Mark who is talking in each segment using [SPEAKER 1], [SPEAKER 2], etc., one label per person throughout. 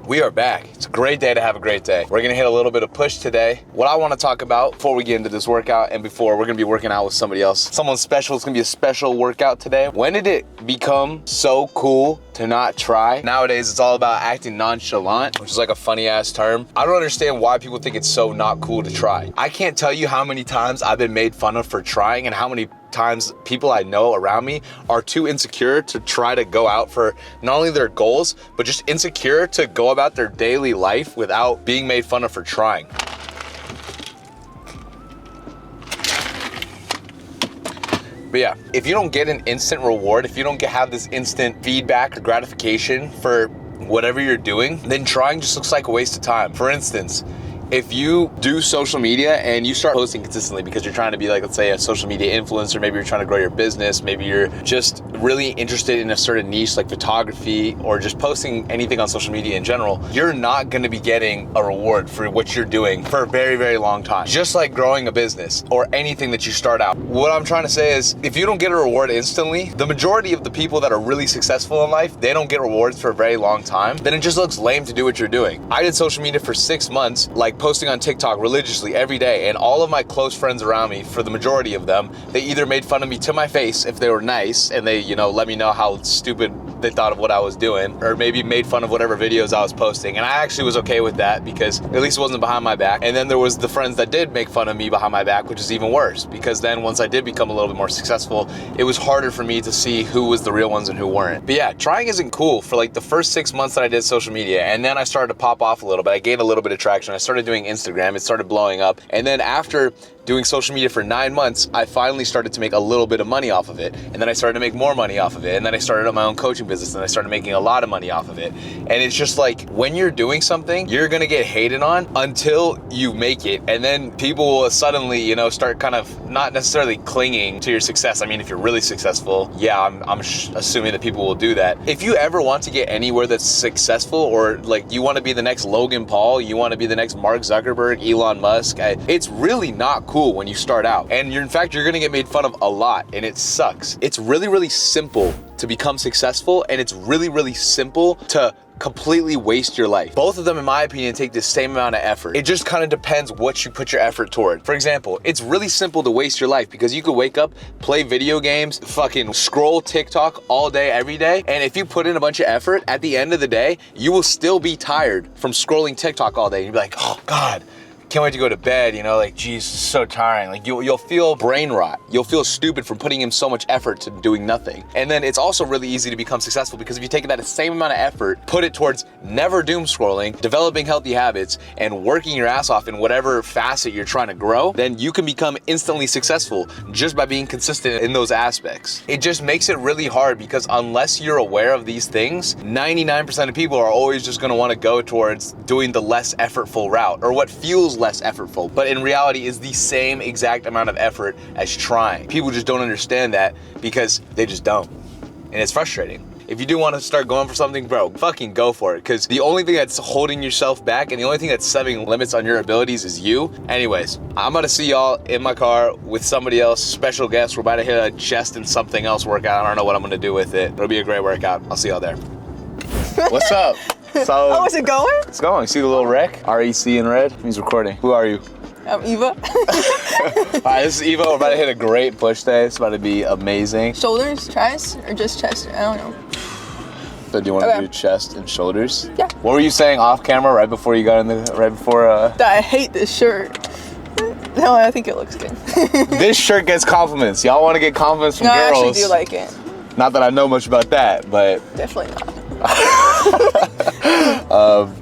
[SPEAKER 1] We are back. It's a great day to have a great day. We're gonna hit a little bit of push today. What I wanna talk about before we get into this workout and before we're gonna be working out with somebody else, someone special. It's gonna be a special workout today. When did it become so cool to not try? Nowadays, it's all about acting nonchalant, which is like a funny ass term. I don't understand why people think it's so not cool to try. I can't tell you how many times I've been made fun of for trying and how many times people I know around me are too insecure to try to go out for not only their goals, but just insecure to go about their daily life without being made fun of for trying. But yeah, if you don't get an instant reward, if you don't have this instant feedback or gratification for whatever you're doing, then trying just looks like a waste of time. For instance, if you do social media and you start posting consistently because you're trying to be like, let's say, a social media influencer, maybe you're trying to grow your business, maybe you're just really interested in a certain niche like photography or just posting anything on social media in general, you're not gonna be getting a reward for what you're doing for a very, very long time. Just like growing a business or anything that you start out. What I'm trying to say is, if you don't get a reward instantly, the majority of the people that are really successful in life, they don't get rewards for a very long time, then it just looks lame to do what you're doing. I did social media for 6 months, like posting on TikTok religiously every day, and all of my close friends around me, for the majority of them, they either made fun of me to my face if they were nice and they, let me know how stupid they thought of what I was doing, or maybe made fun of whatever videos I was posting. And I actually was okay with that because at least it wasn't behind my back. And then there was the friends that did make fun of me behind my back, which is even worse, because then once I did become a little bit more successful, it was harder for me to see who was the real ones and who weren't. But yeah, trying isn't cool for like the first 6 months that I did social media, and then I started to pop off a little bit. I gained a little bit of traction. I started doing Instagram. It started blowing up. And then after doing social media for 9 months, I finally started to make a little bit of money off of it. And then I started to make more money off of it. And then I started up my own coaching business and I started making a lot of money off of it. And it's just like, when you're doing something, you're gonna get hated on until you make it. And then people will suddenly, start kind of not necessarily clinging to your success. I mean, if you're really successful, yeah, I'm assuming that people will do that. If you ever want to get anywhere that's successful, or like you want to be the next Logan Paul, you want to be the next Mark Zuckerberg, Elon Musk, it's really not cool when you start out. And in fact, you're gonna get made fun of a lot, and it sucks. It's really, really simple to become successful, and it's really, really simple to completely waste your life. Both of them, in my opinion, take the same amount of effort. It just kind of depends what you put your effort toward. For example, it's really simple to waste your life because you could wake up, play video games, fucking scroll TikTok all day, every day. And if you put in a bunch of effort, at the end of the day, you will still be tired from scrolling TikTok all day. You'll be like, oh God, can't wait to go to bed, like, geez, it's so tiring. Like, you'll feel brain rot. You'll feel stupid from putting in so much effort to doing nothing. And then it's also really easy to become successful because if you take that same amount of effort, put it towards never doom scrolling, developing healthy habits, and working your ass off in whatever facet you're trying to grow, then you can become instantly successful just by being consistent in those aspects. It just makes it really hard because unless you're aware of these things, 99% of people are always just gonna wanna go towards doing the less effortful route, or what feels less effortful, but in reality is the same exact amount of effort as trying. People just don't understand that because they just don't. And it's frustrating. If you do want to start going for something, bro, fucking go for it. Because the only thing that's holding yourself back and the only thing that's setting limits on your abilities is you. Anyways, I'm about to see y'all in my car with somebody else, special guest. We're about to hit a chest and something else workout. I don't know what I'm going to do with it. It'll be a great workout. I'll see y'all there. What's up? So,
[SPEAKER 2] oh, is it going?
[SPEAKER 1] It's going. See the little rec? REC in red? He's recording. Who are you?
[SPEAKER 2] I'm Eva.
[SPEAKER 1] All right, this is Eva. We're about to hit a great push day. It's about to be amazing.
[SPEAKER 2] Shoulders, chest, or just chest? I don't know.
[SPEAKER 1] So do you want to do chest and shoulders?
[SPEAKER 2] Yeah.
[SPEAKER 1] What were you saying off camera right before you got in the,
[SPEAKER 2] That I hate this shirt. No, I think it looks good.
[SPEAKER 1] This shirt gets compliments. Y'all want to get compliments from girls.
[SPEAKER 2] I actually do like it.
[SPEAKER 1] Not that I know much about that, but.
[SPEAKER 2] Definitely not.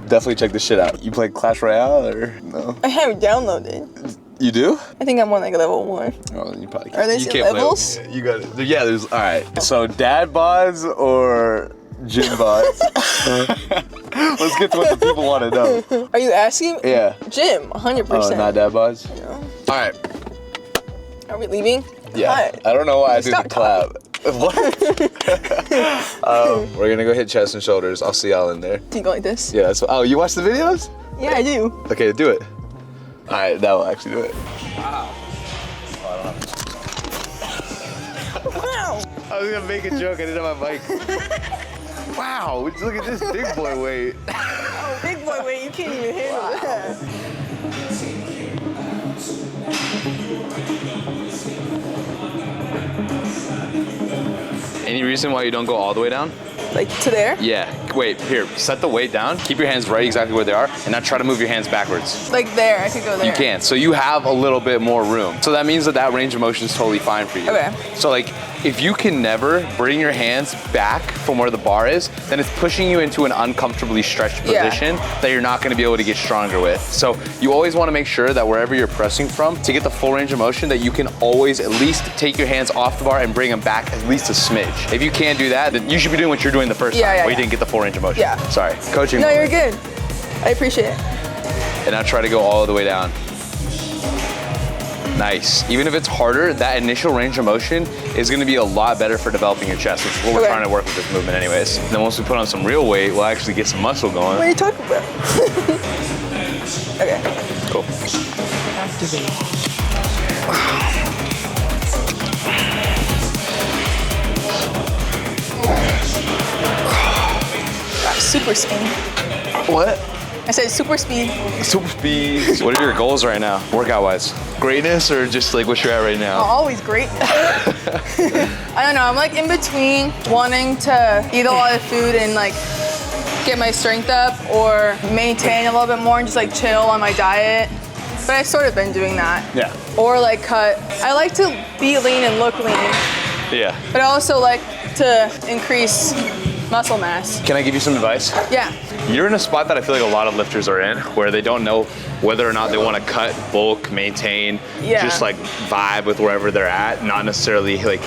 [SPEAKER 1] Definitely check this shit out. You play Clash Royale or no?
[SPEAKER 2] I have it downloaded.
[SPEAKER 1] You do?
[SPEAKER 2] I think I'm on like level 1.
[SPEAKER 1] Oh, you probably can't.
[SPEAKER 2] Are they still levels?
[SPEAKER 1] You got it. Yeah, there's, all right. So dad bods or gym bods? Let's get to what the people want to know.
[SPEAKER 2] Are you asking?
[SPEAKER 1] Yeah.
[SPEAKER 2] Gym, 100%.
[SPEAKER 1] Oh, not dad bods?
[SPEAKER 2] No.
[SPEAKER 1] All right.
[SPEAKER 2] Are we leaving?
[SPEAKER 1] Yeah.
[SPEAKER 2] Hi.
[SPEAKER 1] I don't know why I did the clap. What? We're gonna go hit chest and shoulders. I'll see y'all in there.
[SPEAKER 2] Do you go like this?
[SPEAKER 1] Yeah. Oh, you watch the videos?
[SPEAKER 2] Yeah, I do.
[SPEAKER 1] Okay, do it. All right, that will actually do it.
[SPEAKER 2] Wow. Wow.
[SPEAKER 1] I was gonna make a joke. I didn't have my mic. Wow, look at this big boy weight.
[SPEAKER 3] Any reason why you don't go all the way down?
[SPEAKER 2] Like to there?
[SPEAKER 3] Yeah. Wait, here, set the weight down. Keep your hands right exactly where they are, and now try to move your hands backwards.
[SPEAKER 2] Like there, I could go there.
[SPEAKER 3] You can. So you have a little bit more room. So that means that that range of motion is totally fine for you.
[SPEAKER 2] Okay.
[SPEAKER 3] So like, if you can never bring your hands back from where the bar is, then it's pushing you into an uncomfortably stretched position that you're not gonna be able to get stronger with. So you always wanna make sure that wherever you're pressing from, to get the full range of motion, that you can always at least take your hands off the bar and bring them back at least a smidge. If you can't do that, then you should be doing what you're doing the first time, where you didn't get the full range of motion.
[SPEAKER 2] Yeah.
[SPEAKER 3] Sorry, coaching.
[SPEAKER 2] No, you're good. I appreciate it.
[SPEAKER 3] And now try to go all the way down. Nice. Even if it's harder, that initial range of motion is gonna be a lot better for developing your chest, which is what we're trying to work with this movement anyways. And then once we put on some real weight, we'll actually get some muscle going.
[SPEAKER 2] What are you talking about? Okay.
[SPEAKER 3] Cool.
[SPEAKER 4] Activate.
[SPEAKER 2] Super speed.
[SPEAKER 3] What?
[SPEAKER 2] I said super speed.
[SPEAKER 3] Super speed. What are your goals right now, workout-wise? Greatness or just like what you're at right now?
[SPEAKER 2] Always great. I don't know, I'm like in between wanting to eat a lot of food and like get my strength up or maintain a little bit more and just like chill on my diet. But I've sort of been doing that.
[SPEAKER 3] Yeah.
[SPEAKER 2] Or like cut. I like to be lean and look lean,
[SPEAKER 3] Yeah.
[SPEAKER 2] but I also like to increase muscle mass.
[SPEAKER 3] Can I give you some advice?
[SPEAKER 2] Yeah.
[SPEAKER 3] You're in a spot that I feel like a lot of lifters are in, where they don't know whether or not they want to cut, bulk, maintain, just like vibe with wherever they're at, not necessarily like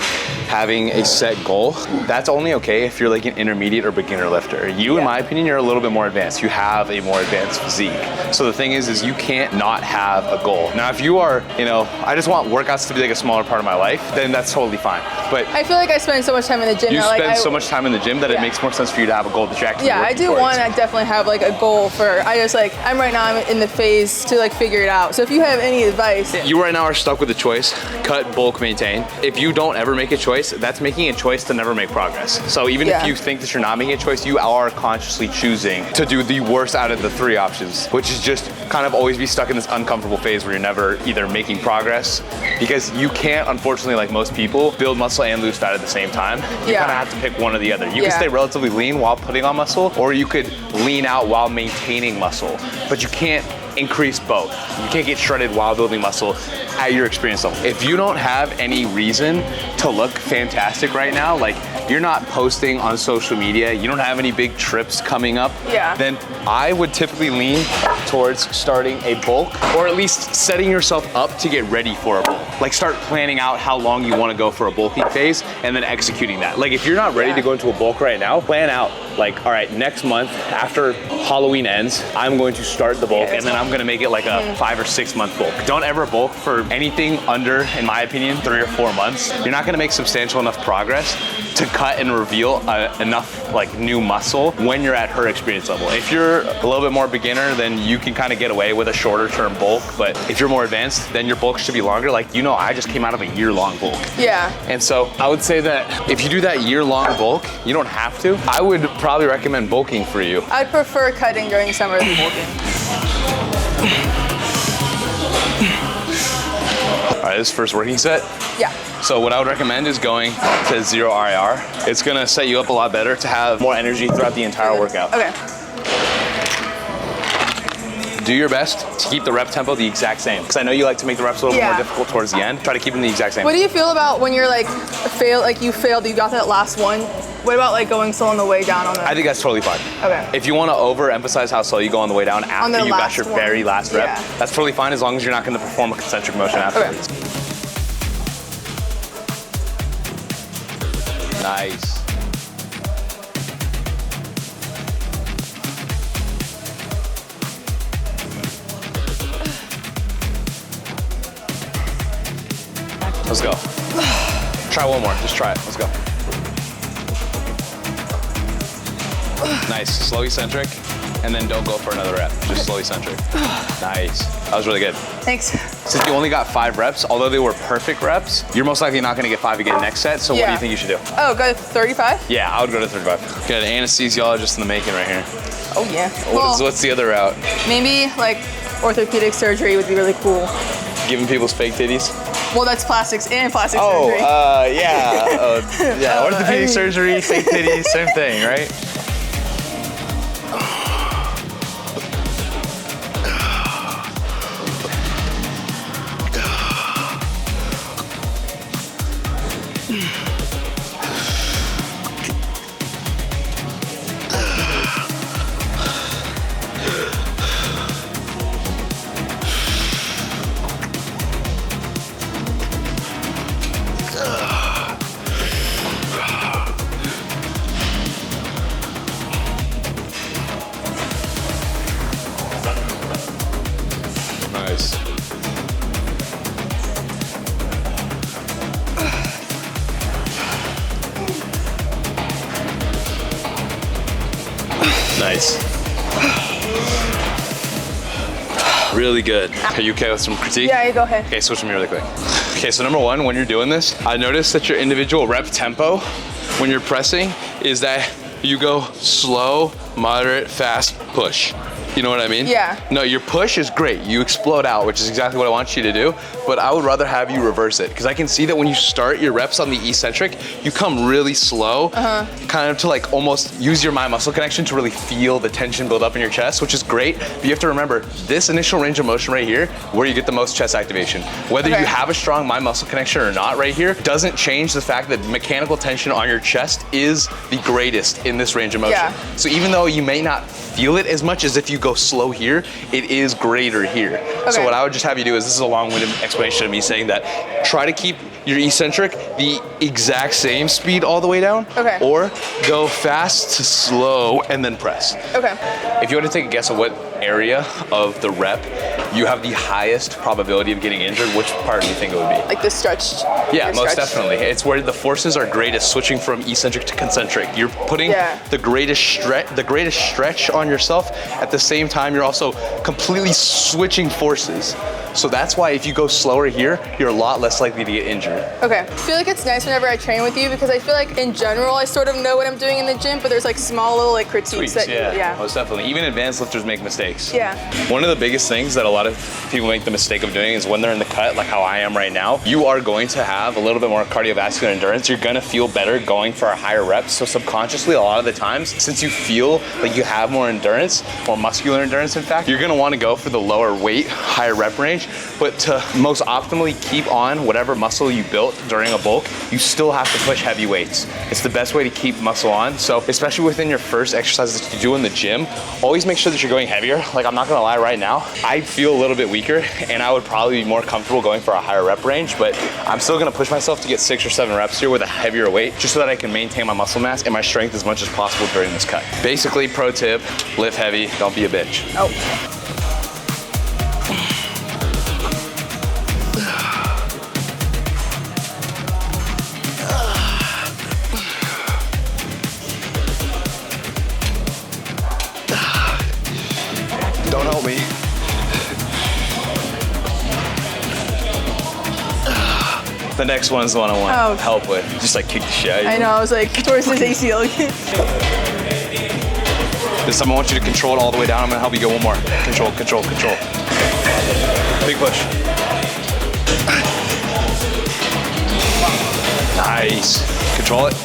[SPEAKER 3] having a set goal. That's only okay if you're like an intermediate or beginner lifter. You, in my opinion, you're a little bit more advanced. You have a more advanced physique. So the thing is you can't not have a goal. Now, if you are, you know, I just want workouts to be like a smaller part of my life, then that's totally fine. But
[SPEAKER 2] I feel like I spend so much time in the gym.
[SPEAKER 3] you
[SPEAKER 2] that,
[SPEAKER 3] spend so much time in the gym that it makes more sense for you to have a goal that you're actually
[SPEAKER 2] I do
[SPEAKER 3] towards.
[SPEAKER 2] want to definitely have like a goal for, I'm right now, I'm in the phase to like figure it out. So if you have any advice.
[SPEAKER 3] You right now are stuck with a choice, cut, bulk, maintain. If you don't ever make a choice, that's making a choice to never make progress. So even if you think that you're not making a choice, you are consciously choosing to do the worst out of the three options, which is just kind of always be stuck in this uncomfortable phase where you're never either making progress, because you can't, unfortunately, like most people, build muscle and lose fat at the same time. You kind of have to pick one or the other. You can stay relatively lean while putting on muscle, or you could lean out while maintaining muscle, but you can't increase both. You can't get shredded while building muscle at your experience level. If you don't have any reason to look fantastic right now, like you're not posting on social media, you don't have any big trips coming up, then I would typically lean towards starting a bulk, or at least setting yourself up to get ready for a bulk. Like start planning out how long you want to go for a bulking phase and then executing that. Like if you're not ready to go into a bulk right now, plan out like, all right, next month after Halloween ends, I'm going to start the bulk and then I'm gonna make it like a 5 or 6 month bulk. Don't ever bulk for anything under, in my opinion, 3 or 4 months. You're not gonna make substantial enough progress to cut and reveal enough like new muscle when you're at her experience level. If you're a little bit more beginner, then you can kind of get away with a shorter term bulk. But if you're more advanced, then your bulk should be longer. Like, you know, I just came out of a year-long bulk.
[SPEAKER 2] Yeah.
[SPEAKER 3] And so I would say that if you do that year-long bulk, you don't have to. I would probably recommend bulking for you.
[SPEAKER 2] I'd prefer cutting during summer than bulking.
[SPEAKER 3] All right, this is first working set.
[SPEAKER 2] Yeah.
[SPEAKER 3] So what I would recommend is going to 0 RIR. It's gonna set you up a lot better to have more energy throughout the entire workout.
[SPEAKER 2] Okay.
[SPEAKER 3] Do your best to keep the rep tempo the exact same, because I know you like to make the reps a little bit more difficult towards the end. Try to keep them the exact same.
[SPEAKER 2] What do you feel about when you're like you failed, you got that last one? What about like going slow on the way down on the?
[SPEAKER 3] I think that's totally fine.
[SPEAKER 2] Okay.
[SPEAKER 3] If you want to overemphasize how slow you go on the way down after you got your very last rep, that's totally fine as long as you're not going to perform a concentric motion afterwards. Nice. Let's go. Try one more. Just try it. Let's go. Nice. Slow eccentric, and then don't go for another rep. Just slow eccentric. Nice. That was really good.
[SPEAKER 2] Thanks.
[SPEAKER 3] Since you only got 5 reps, although they were perfect reps, you're most likely not going to get 5 again next set. So what do you think you should do?
[SPEAKER 2] Oh, go to 35?
[SPEAKER 3] Yeah, I would go to 35. Got an anesthesiologist in the making right here.
[SPEAKER 2] Oh yeah.
[SPEAKER 3] What's the other route?
[SPEAKER 2] Maybe like orthopedic surgery would be really cool.
[SPEAKER 3] Giving people's fake titties?
[SPEAKER 2] Well, that's plastics and plastic
[SPEAKER 3] Oh,
[SPEAKER 2] surgery.
[SPEAKER 3] yeah, orthopedic surgery, fake titties, same thing, right? Nice. Nice. Really good. Are you okay with some critique?
[SPEAKER 2] Yeah, you go ahead.
[SPEAKER 3] Okay, switch with me really quick. Okay, so number one, when you're doing this, I noticed that your individual rep tempo when you're pressing is that you go slow, moderate, fast, push. You know what I mean?
[SPEAKER 2] Yeah.
[SPEAKER 3] No, your push is great. You explode out, which is exactly what I want you to do, but I would rather have you reverse it because I can see that when you start your reps on the eccentric, you come really slow, kind of to like almost use your mind muscle connection to really feel the tension build up in your chest, which is great. But you have to remember this initial range of motion right here, where you get the most chest activation. Whether you have a strong mind muscle connection or not right here, doesn't change the fact that mechanical tension on your chest is the greatest in this range of motion.
[SPEAKER 2] Yeah.
[SPEAKER 3] So even though you may not feel it as much as if you go slow here, it is greater here. So what I would just have you do is, this is a long-winded explanation of me saying that, try to keep your eccentric the exact same speed all the way down, or go fast to slow and then press. If you want to take a guess at what area of the rep you have the highest probability of getting injured, which part do you think it would be?
[SPEAKER 2] Like the stretched.
[SPEAKER 3] Yeah, most definitely. It's where the forces are greatest, switching from eccentric to concentric. You're putting the greatest stretch on yourself. At the same time, you're also completely switching forces. So that's why if you go slower here, you're a lot less likely to get injured.
[SPEAKER 2] I feel like it's nice whenever I train with you because I feel like in general I sort of know what I'm doing in the gym, but there's like small little like critiques
[SPEAKER 3] Tweaks,
[SPEAKER 2] that
[SPEAKER 3] most definitely. Even advanced lifters make mistakes.
[SPEAKER 2] Yeah.
[SPEAKER 3] One of the biggest things that a lot of people make the mistake of doing is when they're in the cut, like how I am right now, you are going to have a little bit more cardiovascular endurance. You're gonna feel better going for a higher reps. So subconsciously, a lot of the times, since you feel like you have more endurance, more muscular endurance in fact, you're gonna wanna go for the lower weight, higher rep range. But to most optimally keep on whatever muscle you built during a bulk, you still have to push heavy weights. It's the best way to keep muscle on. So especially within your first exercises that you do in the gym, always make sure that you're going heavier. Like, I'm not gonna lie, right now, I feel a little bit weaker and I would probably be more comfortable going for a higher rep range, but I'm still gonna push myself to get 6 or 7 reps here with a heavier weight, just so that I can maintain my muscle mass and my strength as much as possible during this cut. Basically, pro tip, lift heavy, don't be a bitch. Don't help me. The next one's the one I want help with. Just like kick the shit out of you.
[SPEAKER 2] I know, I was like, towards his ACL.
[SPEAKER 3] This time I want you to control it all the way down. I'm gonna help you go one more. Control, control, control. Big push. Nice. Control it.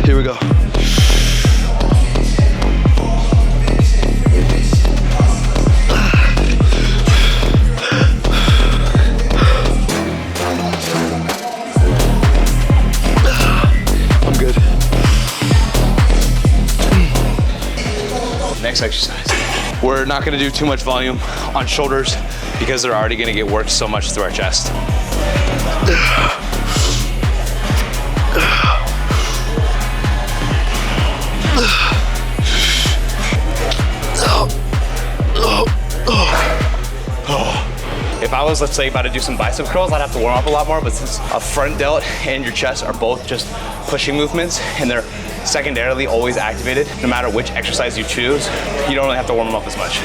[SPEAKER 3] Here we go. I'm good. Next exercise. We're not gonna do too much volume on shoulders because they're already gonna get worked so much through our chest. If I was, let's say, about to do some bicep curls, I'd have to warm up a lot more, but since a front delt and your chest are both just pushing movements and they're secondarily always activated, no matter which exercise you choose, you don't really have to warm them up as much.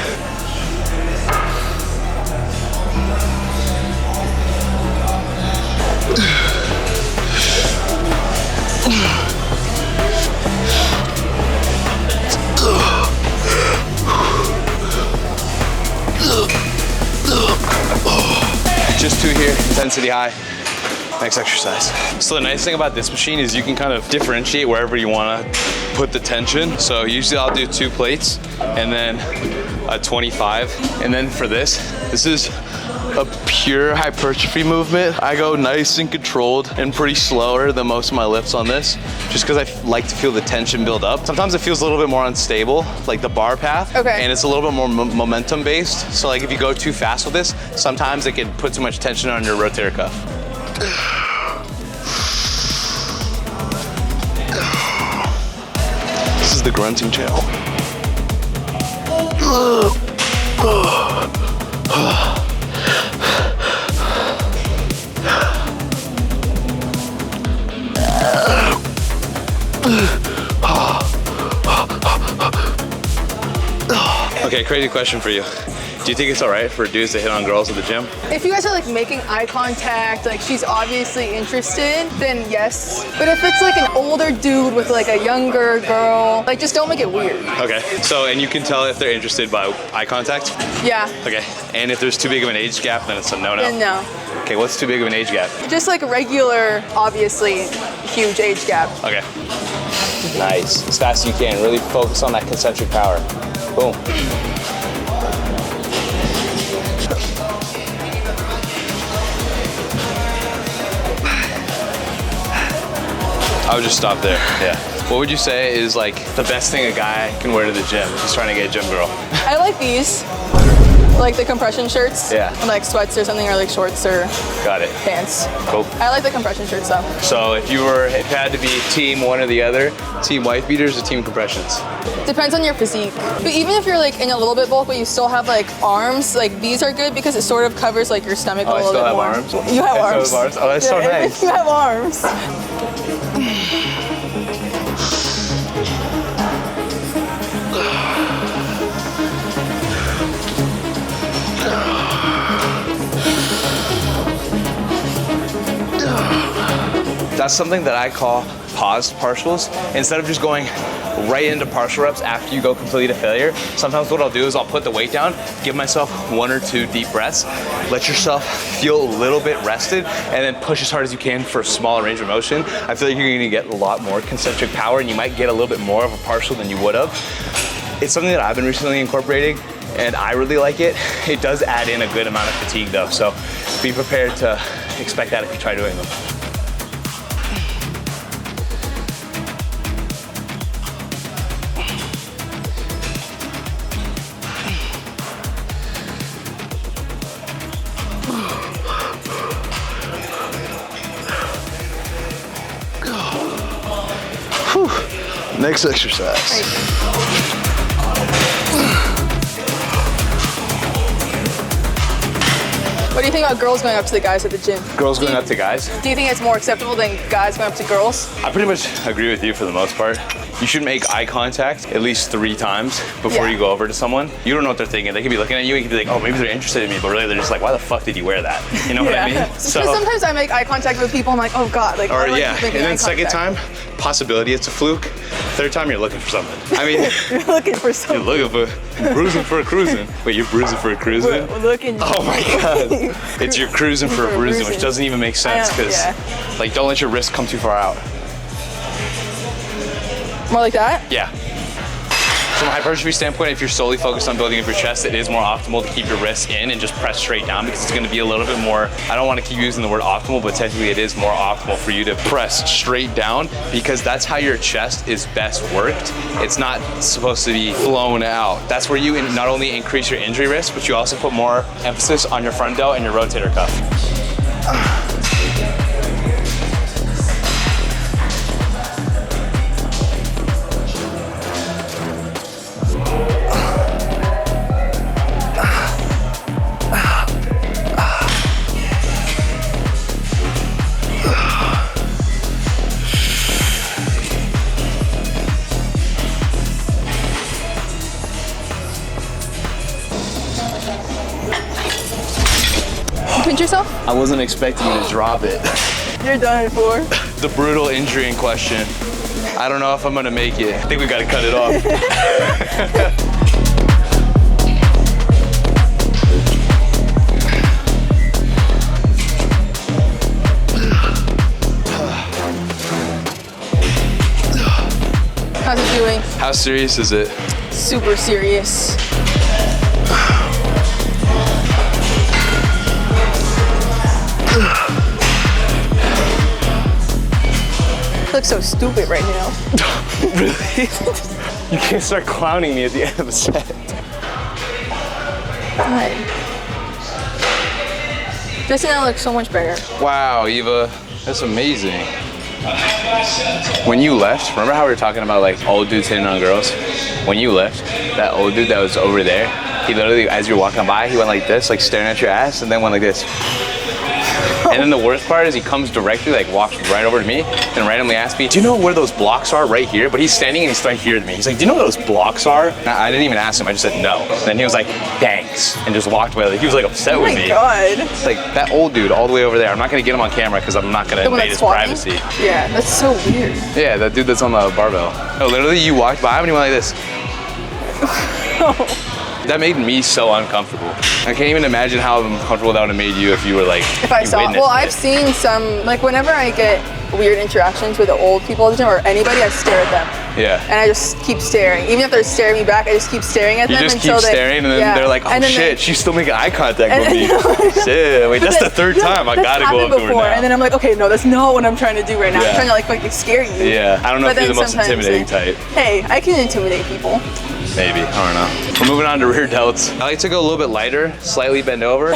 [SPEAKER 3] just 2 here, intensity high. Next exercise. So the nice thing about this machine is you can kind of differentiate wherever you want to put the tension. So usually I'll do 2 plates and then a 25. And then for this is a pure hypertrophy movement. I go nice and controlled and pretty slower than most of my lifts on this, just because I like to feel the tension build up. Sometimes it feels a little bit more unstable, like the bar path.
[SPEAKER 2] Okay.
[SPEAKER 3] And it's a little bit more momentum based. So like if you go too fast with this, sometimes it can put too much tension on your rotator cuff. This is the grunting channel. Okay, crazy question for you. Do you think it's all right for dudes to hit on girls at the gym?
[SPEAKER 2] If you guys are like making eye contact, like she's obviously interested, then yes. But if it's like an older dude with like a younger girl, like just don't make it weird.
[SPEAKER 3] Okay, so, and you can tell if they're interested by eye contact?
[SPEAKER 2] Yeah.
[SPEAKER 3] Okay, and if there's too big of an age gap, then it's a no-no?
[SPEAKER 2] Then no.
[SPEAKER 3] Okay, what's too big of an age gap?
[SPEAKER 2] Just like a regular, obviously, huge age gap.
[SPEAKER 3] Okay. Nice, as fast as you can. Really focus on that concentric power. Boom. I would just stop there, yeah. What would you say is like the best thing a guy can wear to the gym if he's trying to get a gym girl?
[SPEAKER 2] I like these. Like the compression shirts.
[SPEAKER 3] Yeah.
[SPEAKER 2] And like sweats or something, or like shorts or
[SPEAKER 3] Got it.
[SPEAKER 2] pants.
[SPEAKER 3] Cool.
[SPEAKER 2] I like the compression shirts though.
[SPEAKER 3] So if you had to be team one or the other, team wife beaters or team compressions?
[SPEAKER 2] Depends on your physique. But even if you're like in a little bit bulk, but you still have like arms, like these are good because it sort of covers like your stomach a little bit more.
[SPEAKER 3] I still have arms?
[SPEAKER 2] You have
[SPEAKER 3] I
[SPEAKER 2] arms.
[SPEAKER 3] still have arms? Oh, that's so nice.
[SPEAKER 2] You have arms.
[SPEAKER 3] That's something that I call paused partials. Instead of just going right into partial reps after you go completely to failure, sometimes what I'll do is I'll put the weight down, give myself 1 or 2 deep breaths, let yourself feel a little bit rested, and then push as hard as you can for a smaller range of motion. I feel like you're gonna get a lot more concentric power and you might get a little bit more of a partial than you would have. It's something that I've been recently incorporating and I really like it. It does add in a good amount of fatigue though, so be prepared to expect that if you try doing them. Next exercise.
[SPEAKER 2] What do you think about girls going up to the guys at the gym?
[SPEAKER 3] Girls going up to guys?
[SPEAKER 2] Do you think it's more acceptable than guys going up to girls?
[SPEAKER 3] I pretty much agree with you for the most part. You should make eye contact at least 3 times before you go over to someone. You don't know what they're thinking. They could be looking at you, you could be like, oh, maybe they're interested in me, but really they're just like, why the fuck did you wear that? You know what I mean?
[SPEAKER 2] So sometimes I make eye contact with people, I'm like, oh God. Like,
[SPEAKER 3] or
[SPEAKER 2] I like
[SPEAKER 3] yeah,
[SPEAKER 2] making
[SPEAKER 3] and then
[SPEAKER 2] eye
[SPEAKER 3] second time,
[SPEAKER 2] contact.
[SPEAKER 3] possibility it's a fluke. Third time, you're looking for something. I mean,
[SPEAKER 2] You're looking for something.
[SPEAKER 3] you're looking for, bruising for a cruising. Wait, you're bruising for a cruising?
[SPEAKER 2] We're looking.
[SPEAKER 3] Oh my God. It's your cruising for a bruising, which doesn't even make sense because like, don't let your wrist come too far out.
[SPEAKER 2] More like that?
[SPEAKER 3] Yeah. From a hypertrophy standpoint, if you're solely focused on building up your chest, it is more optimal to keep your wrists in and just press straight down because it's gonna be a little bit more, I don't wanna keep using the word optimal, but technically it is more optimal for you to press straight down because that's how your chest is best worked. It's not supposed to be flown out. That's where you not only increase your injury risk, but you also put more emphasis on your front delt and your rotator cuff.
[SPEAKER 2] Pinch yourself?
[SPEAKER 3] I wasn't expecting you to drop it.
[SPEAKER 2] You're done for.
[SPEAKER 3] The brutal injury in question. I don't know if I'm gonna make it. I think we gotta cut it off. How serious is it?
[SPEAKER 2] Super serious. I look so stupid right now.
[SPEAKER 3] Really? You can't start clowning me at the end of a set.
[SPEAKER 2] God. This now looks so much better.
[SPEAKER 3] Wow, Eva, that's amazing. When you left, remember how we were talking about like old dudes hitting on girls? When you left, that old dude that was over there, he literally, as you were walking by, he went like this, like staring at your ass, and then went like this. And then the worst part is he comes directly, like walks right over to me and randomly asks me, do you know where those blocks are right here? But he's standing and he's right here to me. He's like, do you know where those blocks are? And I didn't even ask him, I just said no. And then he was like, thanks, and just walked away. Like, he was like upset with me.
[SPEAKER 2] Oh my God.
[SPEAKER 3] It's like that old dude all the way over there. I'm not gonna get him on camera because I'm not gonna invade his privacy.
[SPEAKER 2] Yeah, that's so weird.
[SPEAKER 3] Yeah, that dude that's on the barbell. No, literally you walked by him and he went like this. That made me so uncomfortable. I can't even imagine how uncomfortable that would have made you if you were like,
[SPEAKER 2] if I saw, well, I've seen some, like whenever I get weird interactions with the old people at the gym or anybody, I stare at them.
[SPEAKER 3] Yeah.
[SPEAKER 2] And I just keep staring. Even if they're staring me back, I just keep staring at them
[SPEAKER 3] just
[SPEAKER 2] until
[SPEAKER 3] keep staring and then they're like, oh shit, she's still making eye contact with me. Shit, wait, that's the third time. I gotta go up to her now.
[SPEAKER 2] And then I'm like, okay, no, that's not what I'm trying to do right now. I'm trying to like scare you.
[SPEAKER 3] Yeah, I don't know if you're the most intimidating type.
[SPEAKER 2] Hey, I can intimidate people.
[SPEAKER 3] Maybe, I don't know. We're moving on to rear delts. I like to go a little bit lighter, slightly bend over.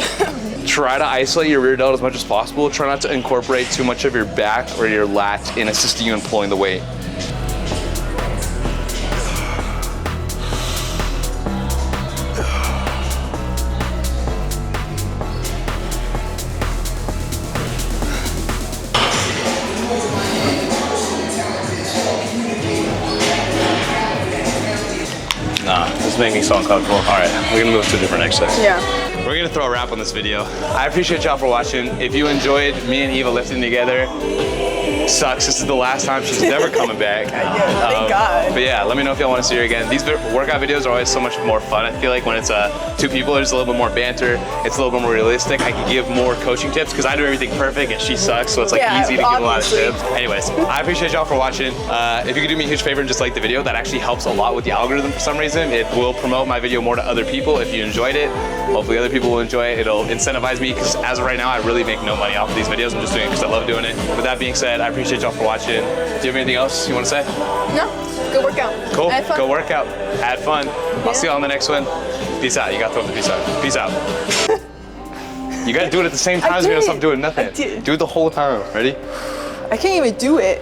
[SPEAKER 3] Try to isolate your rear delt as much as possible. Try not to incorporate too much of your back or your lat in assisting you in pulling the weight. Nah, this is making me so uncomfortable. All right, we're gonna move to a different exercise.
[SPEAKER 2] Yeah.
[SPEAKER 3] We're gonna throw a wrap on this video. I appreciate y'all for watching. If you enjoyed me and Eva lifting together, sucks. This is the last time she's never coming back.
[SPEAKER 2] Thank God.
[SPEAKER 3] But yeah, let me know if y'all want to see her again. These workout videos are always so much more fun. I feel like when it's two people, there's a little bit more banter. It's a little bit more realistic. I can give more coaching tips because I do everything perfect and she sucks, so it's like easy to give a lot of tips. Anyways, I appreciate y'all for watching. If you could do me a huge favor and just like the video, that actually helps a lot with the algorithm for some reason. It will promote my video more to other people if you enjoyed it. Hopefully other people will enjoy it. It'll incentivize me because as of right now, I really make no money off of these videos. I'm just doing it because I love doing it. With that being said, I appreciate y'all for watching. Do you have anything else you want to say?
[SPEAKER 2] No, go work out.
[SPEAKER 3] Cool, go work out, had fun. I'll see you on the next one. Peace out, you gotta throw the peace out. Peace out. You gotta do it at the same time as you're gonna stop doing nothing. Do it the whole time, ready?
[SPEAKER 2] I can't even do it.